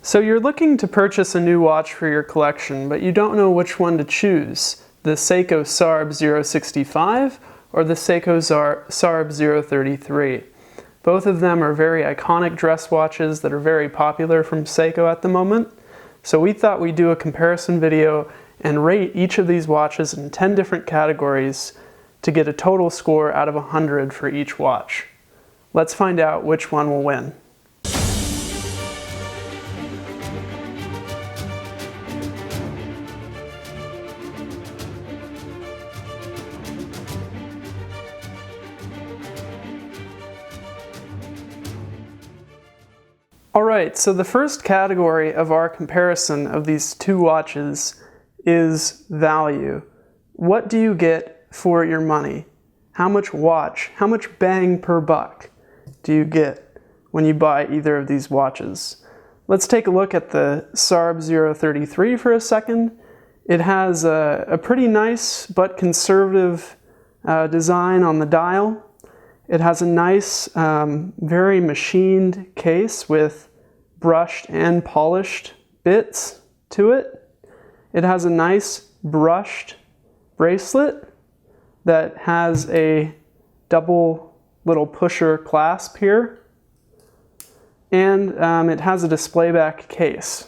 So you're looking to purchase a new watch for your collection, but you don't know which one to choose, the Seiko SARB065 or the Seiko SARB033. Both of them are very iconic dress watches that are very popular from Seiko at the moment. So we thought we'd do a comparison video and rate each of these watches in 10 different categories to get a total score out of 100 for each watch. Let's find out which one will win. Alright, so the first category of our comparison of these two watches is value. What do you get for your money? How much watch, how much bang per buck do you get when you buy either of these watches? Let's take a look at the SARB033 for a second. It has a pretty nice but conservative design on the dial. It has a nice, very machined case with brushed and polished bits to it. It has a nice brushed bracelet that has a double little pusher clasp here. And it has a display back case.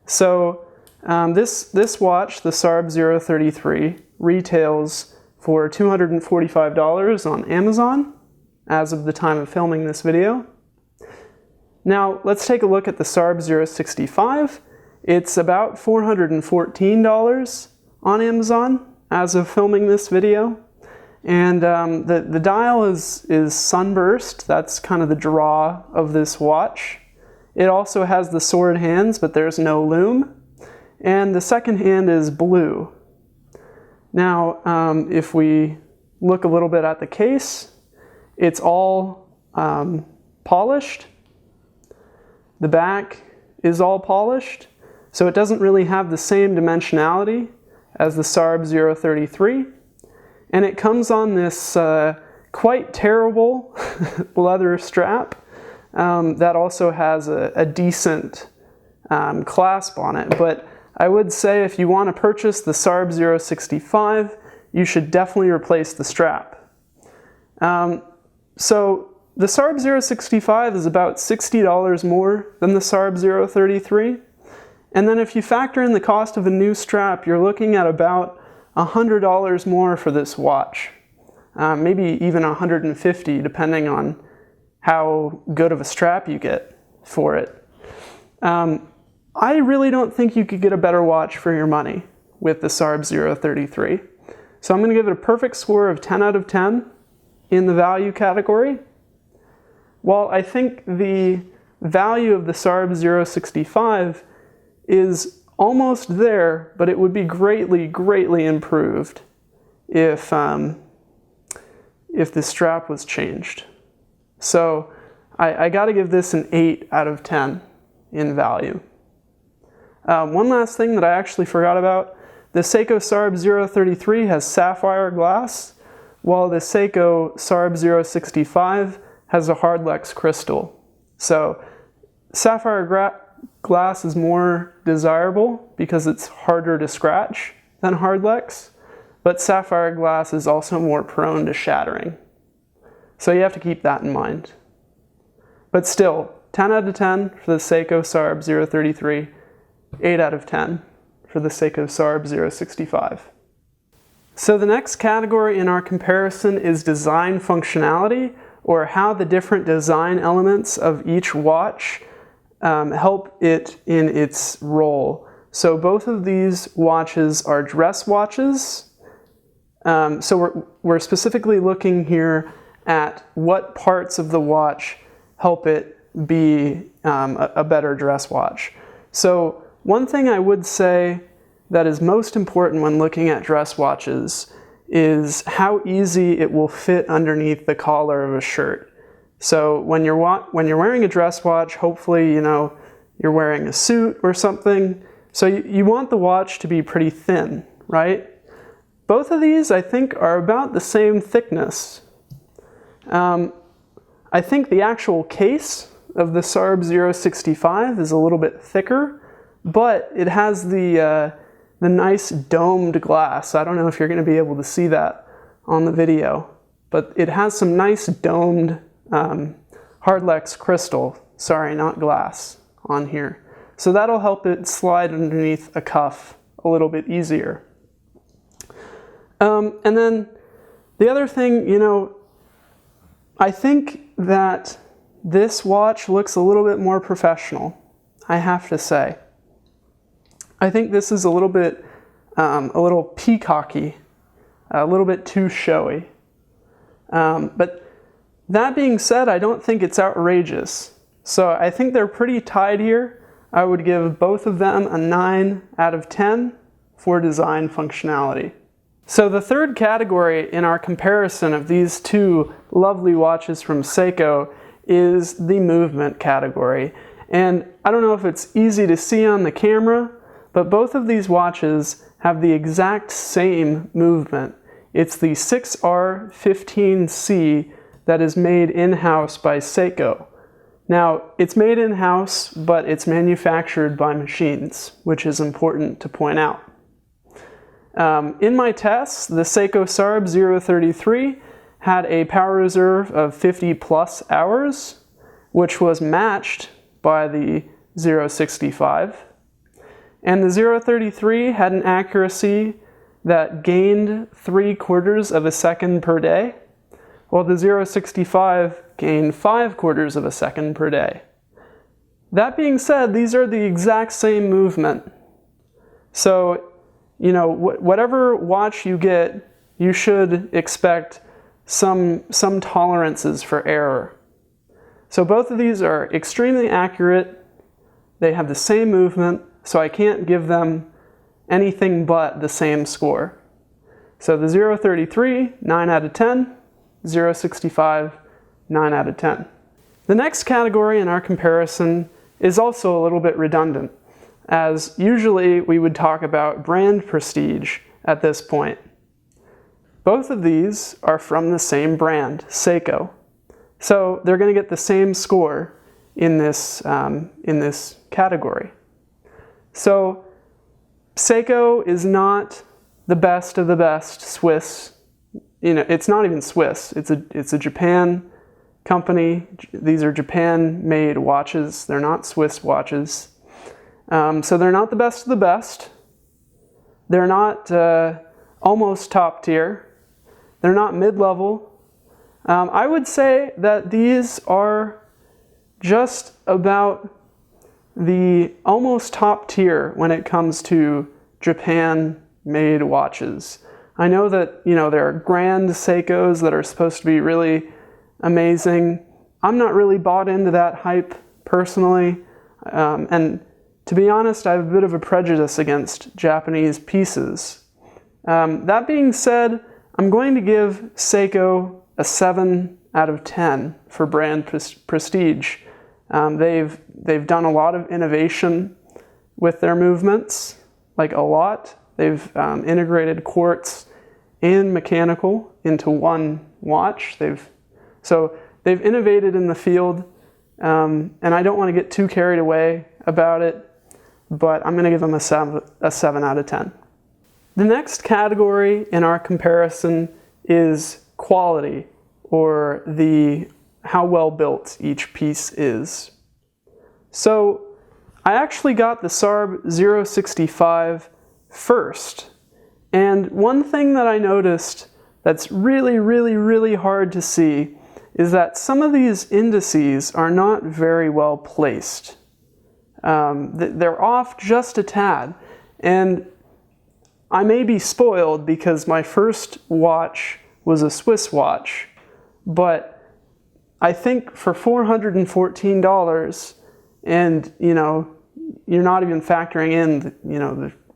So this watch, the SARB033, retails for $245 on Amazon as of the time of filming this video. Now let's take a look at the SARB065. It's about $414 on Amazon as of filming this video. And the dial is sunburst. That's kind of the draw of this watch. It also has the sword hands, but there's no lume. And the second hand is blue. Now, if we look a little bit at the case, it's all polished. The back is all polished, so it doesn't really have the same dimensionality as the SARB033. And it comes on this quite terrible leather strap that also has a decent clasp on it. But I would say if you want to purchase the SARB065, you should definitely replace the strap. So the SARB065 is about $60 more than the SARB033. And then if you factor in the cost of a new strap, you're looking at about $100 more for this watch. Maybe even $150 depending on how good of a strap you get for it. I really don't think you could get a better watch for your money with the SARB033. So I'm going to give it a perfect score of 10 out of 10 in the value category. While I think the value of the SARB065 is almost there, but it would be greatly, greatly improved if the strap was changed. So I got to give this an 8 out of 10 in value. One last thing that I actually forgot about, the Seiko SARB033 has sapphire glass, while the Seiko SARB065 has a hardlex crystal. So sapphire glass is more desirable because it's harder to scratch than hardlex, but sapphire glass is also more prone to shattering. So you have to keep that in mind. But still, 10 out of 10 for the Seiko SARB033, 8 out of 10 for the Seiko SARB065. So the next category in our comparison is design functionality, or how the different design elements of each watch help it in its role. So both of these watches are dress watches. So we're specifically looking here at what parts of the watch help it be a better dress watch. So one thing I would say that is most important when looking at dress watches is how easy it will fit underneath the collar of a shirt. So when you're wearing a dress watch, hopefully you're wearing a suit or something. So you want the watch to be pretty thin, right? Both of these I think are about the same thickness. I think the actual case of the SARB065 is a little bit thicker, but it has the nice domed glass. I don't know if you're going to be able to see that on the video, but it has some nice domed Hardlex crystal, sorry, not glass, on here. So that'll help it slide underneath a cuff a little bit easier. And then the other thing, you know, I think that this watch looks a little bit more professional, I have to say. I think this is a little peacocky, a little bit too showy. But that being said, I don't think it's outrageous. So I think they're pretty tied here. I would give both of them a 9 out of 10 for design functionality. So the third category in our comparison of these two lovely watches from Seiko is the movement category. And I don't know if it's easy to see on the camera, but both of these watches have the exact same movement. It's the 6R15C that is made in-house by Seiko. Now, it's made in-house, but it's manufactured by machines, which is important to point out. In my tests, the Seiko SARB033 had a power reserve of 50 plus hours, which was matched by the 065. And the 033 had an accuracy that gained 3/4 of a second per day, while the 065 gained 5/4 of a second per day. That being said, these are the exact same movement. So, you know, whatever watch you get, you should expect some tolerances for error. So both of these are extremely accurate. They have the same movement, so I can't give them anything but the same score. So the 033, 9 out of 10, 065, 9 out of 10. The next category in our comparison is also a little bit redundant, as usually we would talk about brand prestige at this point. Both of these are from the same brand, Seiko. So they're going to get the same score in this category. So Seiko is not the best of the best Swiss. You know, it's not even Swiss. It's a Japan company. These are Japan-made watches. They're not Swiss watches. So they're not the best of the best. They're not almost top tier. They're not mid-level. I would say that these are just about the almost top tier when it comes to Japan-made watches. I know that, you know, there are grand Seikos that are supposed to be really amazing. I'm not really bought into that hype personally. And to be honest, I have a bit of a prejudice against Japanese pieces. That being said, I'm going to give Seiko a 7 out of 10 for brand prestige. They've done a lot of innovation with their movements, like a lot. They've integrated quartz and mechanical into one watch. They've innovated in the field, and I don't want to get too carried away about it, but I'm going to give them a 7 out of 10. The next category in our comparison is quality, or how well built each piece is. So I actually got the SARB065 first, and one thing that I noticed that's really, really, really hard to see is that some of these indices are not very well placed. They're off just a tad, and I may be spoiled because my first watch was a Swiss watch, but I think for $414, and you know, you're not even factoring in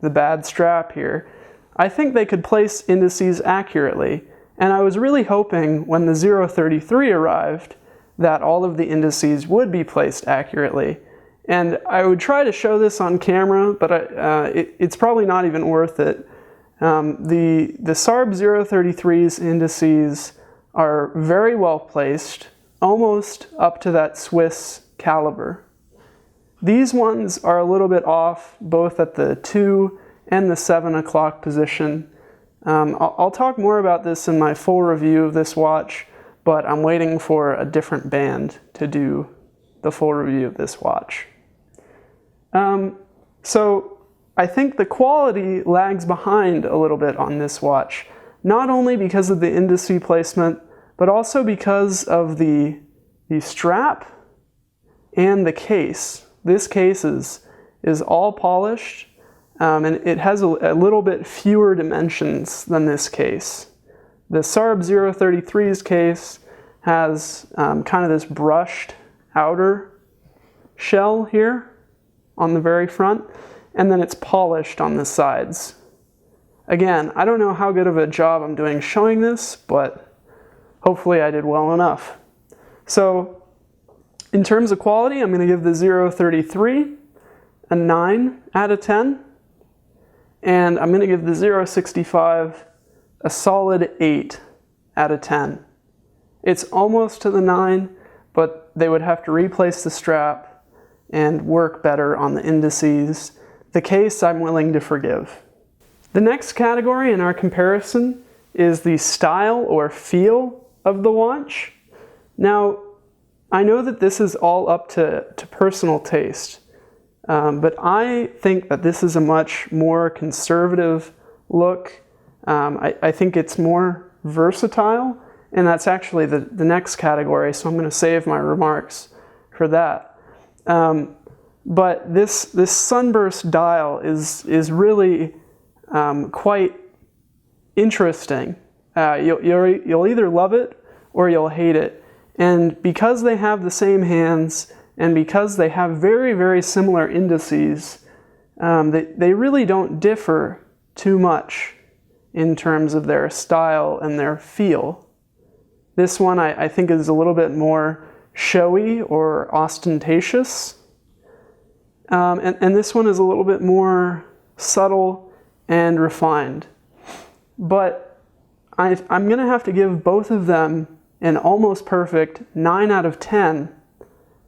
the bad strap here, I think they could place indices accurately. And I was really hoping when the 033 arrived that all of the indices would be placed accurately. And I would try to show this on camera, but it's probably not even worth it. The SARB033's indices are very well placed, almost up to that Swiss caliber. These ones are a little bit off, both at the 2 and the 7 o'clock position. I'll talk more about this in my full review of this watch, but I'm waiting for a different band to do the full review of this watch. So I think the quality lags behind a little bit on this watch, not only because of the indice placement, but also because of the strap and the case. This case is all polished, and it has a little bit fewer dimensions than this case. The SARB033's case has kind of this brushed outer shell here on the very front, and then it's polished on the sides. Again, I don't know how good of a job I'm doing showing this, but hopefully I did well enough. So in terms of quality, I'm going to give the 033 a 9 out of 10, and I'm going to give the 065 a solid 8 out of 10. It's almost to the 9, but they would have to replace the strap and work better on the indices. The case I'm willing to forgive. The next category in our comparison is the style or feel of the watch. Now, I know that this is all up to personal taste, but I think that this is a much more conservative look. I think it's more versatile, and that's actually the next category, so I'm going to save my remarks for that. But this sunburst dial is really quite interesting. You'll either love it or you'll hate it. And because they have the same hands, and because they have very, very similar indices, they really don't differ too much in terms of their style and their feel. This one I think is a little bit more showy or ostentatious. And this one is a little bit more subtle and refined. But I'm going to have to give both of them an almost perfect 9 out of 10.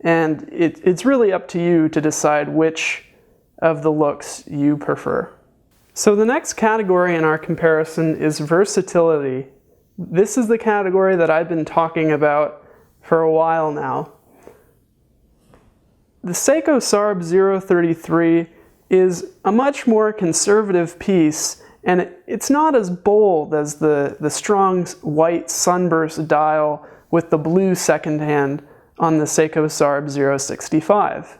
And it's really up to you to decide which of the looks you prefer. So the next category in our comparison is versatility. This is the category that I've been talking about for a while now. The Seiko SARB033 is a much more conservative piece, and it's not as bold as the strong white sunburst dial with the blue second hand on the Seiko SARB065.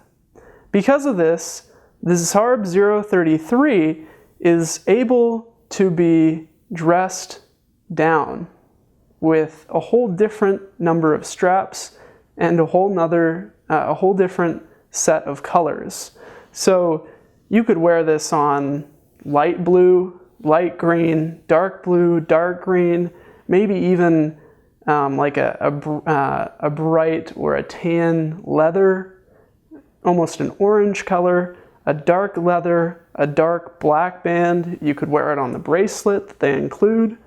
Because of this, the SARB033 is able to be dressed down with a whole different number of straps and a whole different set of colors. So you could wear this on light blue, light green, dark blue, dark green, maybe even like a bright or a tan leather, almost an orange color, a dark leather, a dark black band. You could wear it on the bracelet that they include.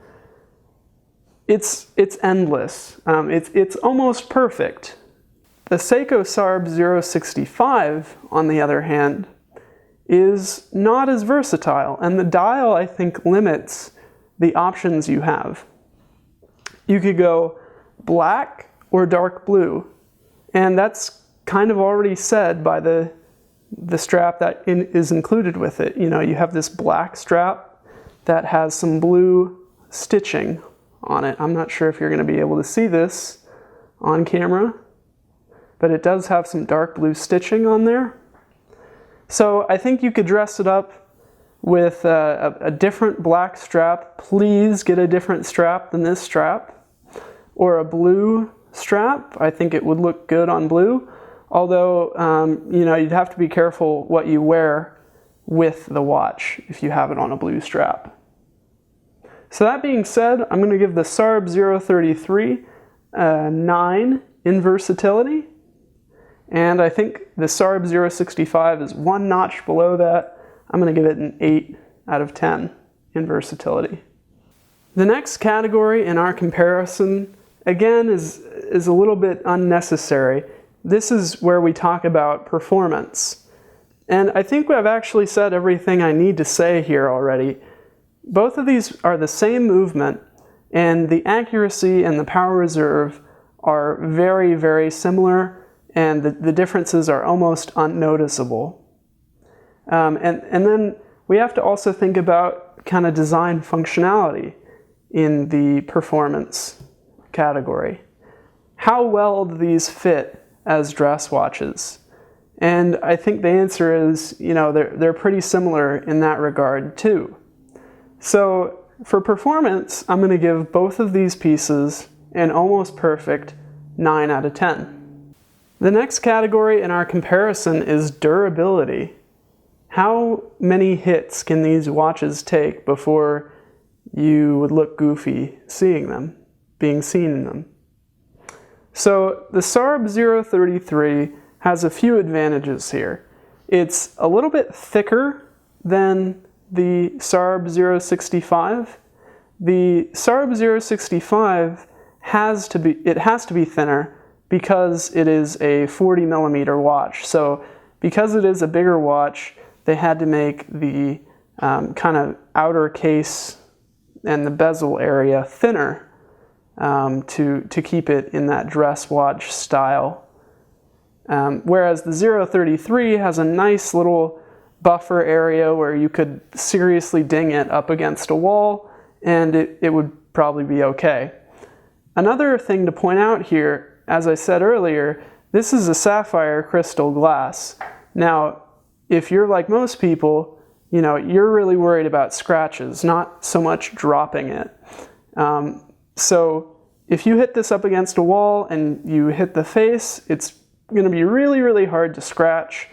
It's endless. It's almost perfect. The Seiko SARB065, on the other hand, is not as versatile, and the dial, I think, limits the options you have. You could go black or dark blue, and that's kind of already said by the strap that is included with it. You know, you have this black strap that has some blue stitching on it. I'm not sure if you're going to be able to see this on camera, but it does have some dark blue stitching on there. So I think you could dress it up with a different black strap. Please get a different strap than this strap, or a blue strap. I think it would look good on blue, although you know, you'd have to be careful what you wear with the watch if you have it on a blue strap. So that being said, I'm going to give the SARB033 a 9 in versatility. And I think the SARB065 is one notch below that. I'm going to give it an 8 out of 10 in versatility. The next category in our comparison, again, is a little bit unnecessary. this is where we talk about performance. And I think I've actually said everything I need to say here already. Both of these are the same movement, and the accuracy and the power reserve are very, very similar, and the differences are almost unnoticeable. And then we have to also think about kind of design functionality in the performance category. How well do these fit as dress watches? And I think the answer is, they're pretty similar in that regard too. So for performance, I'm going to give both of these pieces an almost perfect 9 out of 10. The next category in our comparison is durability. How many hits can these watches take before you would look goofy being seen in them? So the SARB033 has a few advantages here. It's a little bit thicker than the SARB065. The SARB065 has to be thinner because it is a 40 millimeter watch. So because it is a bigger watch, they had to make the kind of outer case and the bezel area thinner to keep it in that dress watch style. Whereas the 033 has a nice little buffer area where you could seriously ding it up against a wall and it would probably be okay. Another thing to point out here, as I said earlier, this is a sapphire crystal glass. Now, if you're like most people, you're really worried about scratches, not so much dropping it. So if you hit this up against a wall and you hit the face, it's going to be really, really hard to scratch.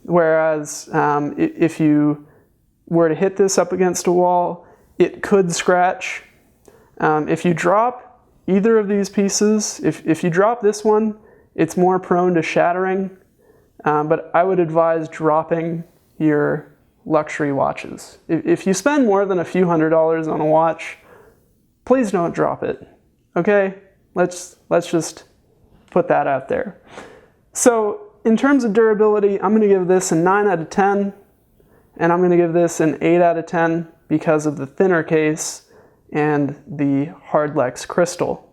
Whereas if you were to hit this up against a wall, it could scratch. If you drop either of these pieces, if you drop this one, it's more prone to shattering. But I would advise dropping your luxury watches. If you spend more than a few $100s on a watch, please don't drop it. Okay? Let's just put that out there. So in terms of durability, I'm going to give this a 9 out of 10, and I'm going to give this an 8 out of 10 because of the thinner case and the Hardlex crystal.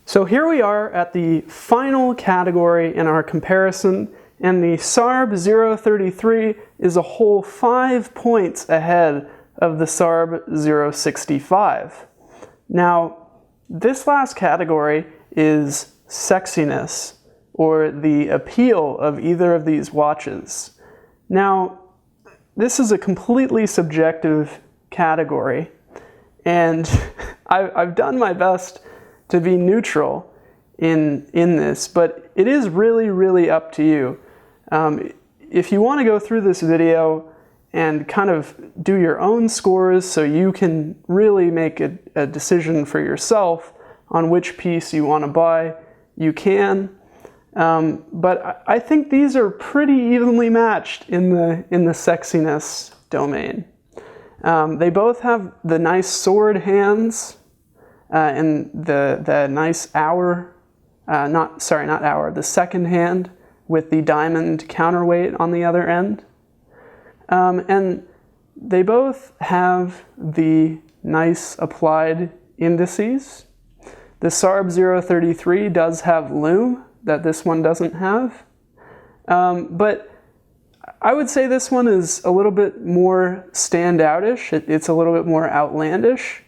So here we are at the final category in our comparison, and the SARB033 is a whole 5 points ahead of the SARB065. Now, this last category is sexiness, or the appeal of either of these watches. Now, this is a completely subjective category, and I've done my best to be neutral in this, but it is really, really up to you. If you want to go through this video and kind of do your own scores so you can really make a decision for yourself on which piece you want to buy, you can. But I think these are pretty evenly matched in the sexiness domain. They both have the nice sword hands and the nice hour, the second hand with the diamond counterweight on the other end. And they both have the nice applied indices. The SARB033 does have lume that this one doesn't have. But I would say this one is a little bit more standoutish. It's a little bit more outlandish.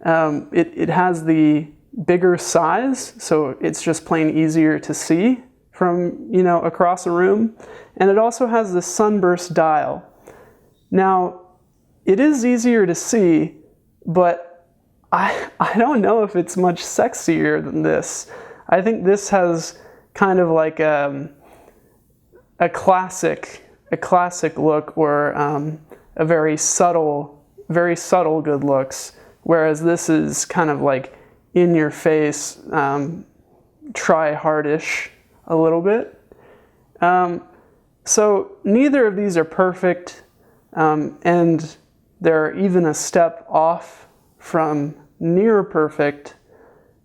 It has the bigger size, so it's just plain easier to see from across a room. And it also has the sunburst dial. Now, it is easier to see, but I don't know if it's much sexier than this. I think this has kind of like a classic look, or a very subtle good looks, whereas this is kind of like in your face, try hardish a little bit. So neither of these are perfect, and they're even a step off from near perfect.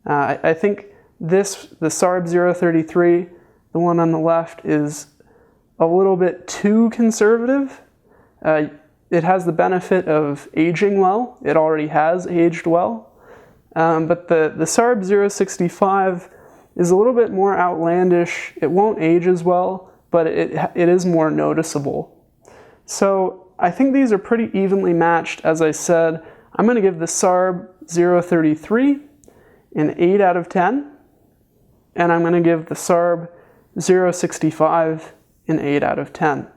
I think the SARB033 the one on the left is a little bit too conservative. It has the benefit of aging well. It already has aged well. But the SARB065 is a little bit more outlandish. It won't age as well, but it is more noticeable. So I think these are pretty evenly matched. As I said, I'm going to give the SARB033 an 8 out of 10, and I'm going to give the SARB065 an 8 out of 10.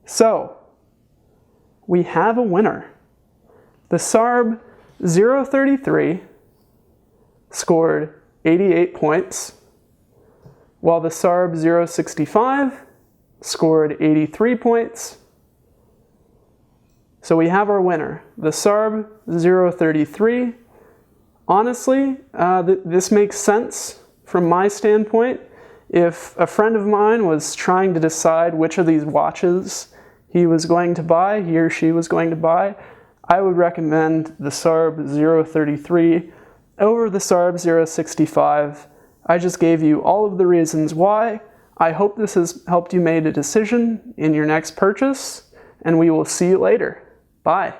So we have a winner. The SARB033 scored 88 points, while the SARB065 scored 83 points. So we have our winner, the SARB033. Honestly, this makes sense from my standpoint. If a friend of mine was trying to decide which of these watches he or she was going to buy, I would recommend the SARB033 over the SARB065. I just gave you all of the reasons why. I hope this has helped you make a decision in your next purchase, and we will see you later. Bye.